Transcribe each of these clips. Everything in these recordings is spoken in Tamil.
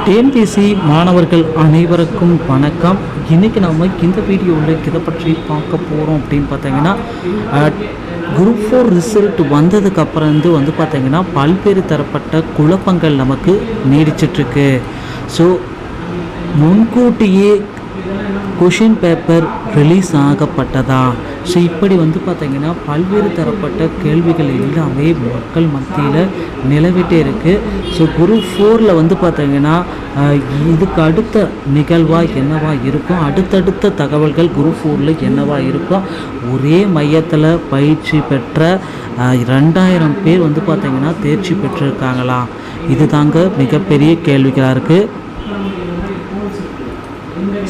டிஎன்பிஎஸ்சி மாணவர்கள் அனைவருக்கும் வணக்கம். இன்றைக்கி நம்ம இந்த வீடியோவில் இதை பற்றி பார்க்க போகிறோம் அப்படின்னு பார்த்தீங்கன்னா, குரூப் 4 ரிசல்ட் வந்ததுக்கப்புறம் வந்து பார்த்திங்கன்னா பல்வேறு தரப்பட்ட குழப்பங்கள் நமக்கு நீடிச்சிட்ருக்கு. ஸோ முன்கூட்டியே கொஷின் பேப்பர் ரிலீஸ் ஆகப்பட்டதா? ஸோ இப்படி வந்து பார்த்திங்கன்னா பல்வேறு தரப்பட்ட கேள்விகள் எல்லாமே மக்கள் மத்தியில் நிலவிட்டே இருக்குது. ஸோ குரூப் 4 வந்து பார்த்திங்கன்னா இதுக்கு அடுத்த நிகழ்வாக என்னவா இருக்கும், அடுத்தடுத்த தகவல்கள் குரூப் 4 என்னவா இருக்கும். ஒரே மையத்தில் பயிற்சி பெற்ற 2000 பேர் வந்து பார்த்திங்கன்னா தேர்ச்சி பெற்றிருக்காங்களா? இது தாங்க மிகப்பெரிய கேள்விகளாக இருக்குது.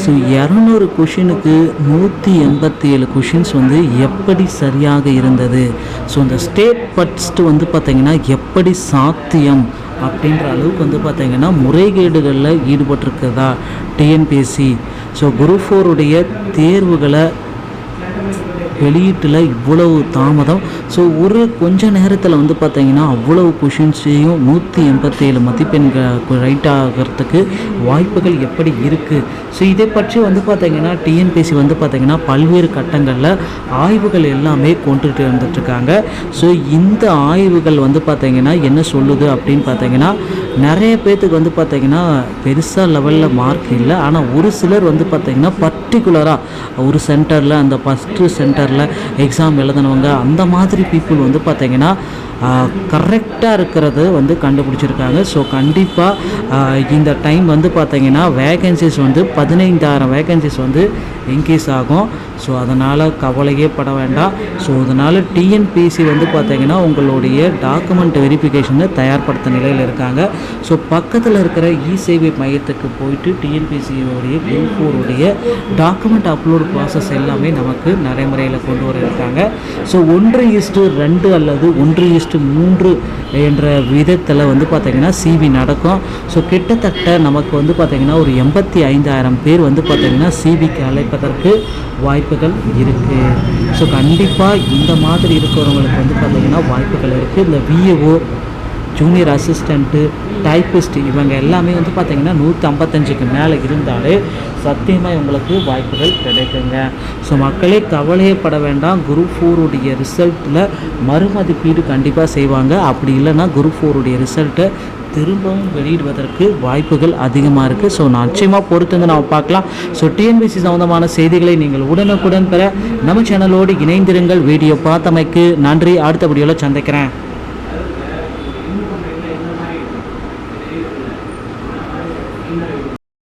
ஸோ 200 கொஷினுக்கு 187 கொஷின்ஸ் வந்து எப்படி சரியாக இருந்தது? ஸோ அந்த ஸ்டேட் ஃபர்ஸ்ட்டு வந்து பார்த்திங்கன்னா எப்படி சாத்தியம் அப்படின்ற அளவுக்கு வந்து பார்த்திங்கன்னா முறைகேடுகளில் ஈடுபட்டிருக்கிறதா டிஎன்பிஎஸ்சி? ஸோ குரூப் 4 தேர்வுகளை வெளியீட்டில் இவ்வளவு தாமதம். ஸோ கொஞ்ச நேரத்தில் வந்து பார்த்திங்கன்னா அவ்வளவு கொஷின்ஸையும் 187 மதிப்பெண்கள் ரைட் ஆகிறதுக்கு வாய்ப்புகள் எப்படி இருக்குது? ஸோ இதை பற்றி வந்து பார்த்திங்கன்னா டிஎன்பிஎஸ்சி வந்து பார்த்திங்கன்னா பல்வேறு கட்டங்களில் ஆய்வுகள் எல்லாமே கொண்டுட்டு வந்துட்டுருக்காங்க. ஸோ இந்த ஆய்வுகள் வந்து பார்த்திங்கன்னா என்ன சொல்லுது அப்படின்னு பார்த்திங்கன்னா, நிறைய பேர்த்துக்கு வந்து பார்த்திங்கன்னா பெருசாக லெவலில் மார்க் இல்லை. ஆனால் ஒரு சிலர் வந்து பார்த்திங்கன்னா பர்டிகுலராக ஒரு சென்டரில், அந்த ஃபஸ்ட்டு சென்டரில் எக்ஸாம் எழுதினவங்க, அந்த மாதிரி பீப்புள் வந்து பார்த்திங்கன்னா கரெக்டாக இருக்கிறது வந்து கண்டுபிடிச்சிருக்காங்க. ஸோ கண்டிப்பாக இந்த டைம் வந்து பார்த்திங்கன்னா வேகன்சிஸ் வந்து 15,000 வேகன்சிஸ் வந்து இன்க்ரீஸ் ஆகும். ஸோ அதனால் கவலையே பட வேண்டாம். ஸோ அதனால் டிஎன்பிஎஸ்சி வந்து பார்த்திங்கன்னா உங்களுடைய டாக்குமெண்ட் வெரிஃபிகேஷனை தயார்படுத்த நிலையில் இருக்காங்க. ஸோ பக்கத்தில் இருக்கிற இ-சேவை மையத்துக்கு போயிட்டு டிஎன்பிஎஸ்சியோடைய குரூப் 4 டாக்குமெண்ட் அப்லோடு ப்ராசஸ் எல்லாமே நமக்கு நடைமுறையில் கொண்டு வர இருக்காங்க. ஸோ 1:2 அல்லது 1:3 என்ற விதத்தில் வந்து பார்த்திங்கன்னா சிவி நடக்கும். ஸோ கிட்டத்தட்ட நமக்கு வந்து பார்த்திங்கன்னா ஒரு 85,000 பேர் வந்து பார்த்திங்கன்னா சிவிக்கு அழைப்பதற்கு வாய்ப்புகள் இருக்குது. ஸோ கண்டிப்பாக இந்த மாதிரி இருக்கிறவங்களுக்கு வந்து பார்த்திங்கன்னா வாய்ப்புகள் இருக்குது. இந்த விஏஓ, ஜூனியர் அசிஸ்டண்ட்டு, டைப்பிஸ்ட் இவங்க எல்லாமே வந்து பார்த்திங்கன்னா 155க்கு மேலே இருந்தாலே சத்தியமாக இவங்களுக்கு வாய்ப்புகள் கிடைக்குங்க. ஸோ மக்களே கவலையப்பட வேண்டாம். குரூப் 4 ரிசல்ட்டில் மறுமதிப்பீடு கண்டிப்பாக செய்வாங்க. அப்படி இல்லைன்னா குரூப் 4 ரிசல்ட்டை திரும்பவும் வெளியிடுவதற்கு வாய்ப்புகள் அதிகமாக இருக்குது. ஸோ நிச்சயமாக பொறுத்து வந்து நம்ம பார்க்கலாம். ஸோ டிஎன்பிஎஸ்சி சம்மந்தமான செய்திகளை நீங்கள் உடனுக்குடன் பெற நம்ம சேனலோடு இணைந்திருங்கள். வீடியோ பார்த்தமைக்கு நன்றி. அடுத்த வீடியோவில் சந்திக்கிறேன்.